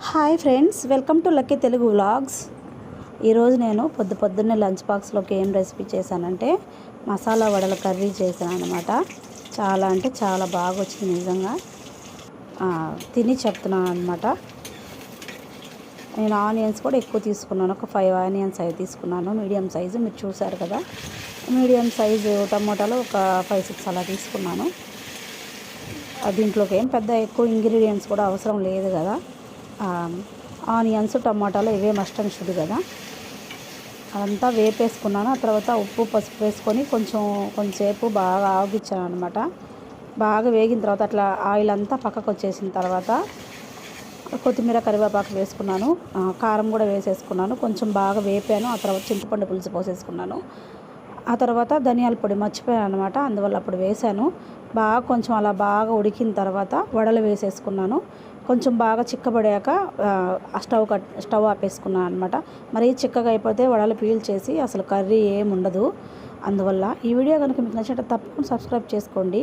Hi friends, welcome to lucky Telugu vlogs. ఈరోజు నేను పొద్దున్నే లంచ్ బాక్స్లోకి ఏం రెసిపీ చేశానంటే మసాలా వడల కర్రీ చేశాను అనమాట. చాలా అంటే చాలా బాగా వచ్చింది నిజంగా. తిని చెప్తున్నాను అనమాట. నేను ఆనియన్స్ కూడా ఎక్కువ తీసుకున్నాను, ఒక 5 ఆనియన్స్ అవి తీసుకున్నాను, మీడియం సైజు. మీరు చూసారు కదా, మీడియం సైజు టమోటాలు ఒక 5-6 అలా తీసుకున్నాను. దీంట్లోకి ఏం పెద్ద ఎక్కువ ఇంగ్రీడియంట్స్ కూడా అవసరం లేదు కదా. ఆనియన్స్, టమాటాలు ఇవే మస్ట్ అండ్ షుడ్ కదా. అదంతా వేపేసుకున్నాను. ఆ తర్వాత ఉప్పు, పసుపు వేసుకొని కొంచెంసేపు బాగా ఆగిచ్చాను అనమాట. బాగా వేగిన తర్వాత అట్లా ఆయిల్ అంతా పక్కకు వచ్చేసిన తర్వాత కొత్తిమీర, కరివేపాకు వేసుకున్నాను. కారం కూడా వేసేసుకున్నాను. కొంచెం బాగా వేపాను. ఆ తర్వాత చింతపండు పులుసు పోసేసుకున్నాను. ఆ తర్వాత ధనియాల పొడి మర్చిపోయాను అనమాట, అందువల్ల అప్పుడు వేశాను. కొంచెం అలా బాగా ఉడికిన తర్వాత వడలు వేసేసుకున్నాను. కొంచెం బాగా చిక్కబడాక స్టవ్ ఆపేసుకున్నాను అనమాట. మరీ చిక్కగా అయిపోతే వడలు పీల్చేసి అసలు కర్రీ ఏమి ఉండదు. అందువల్ల ఈ వీడియో కనుక మీకు నచ్చినట్లయితే తప్పకుండా సబ్స్క్రైబ్ చేసుకోండి.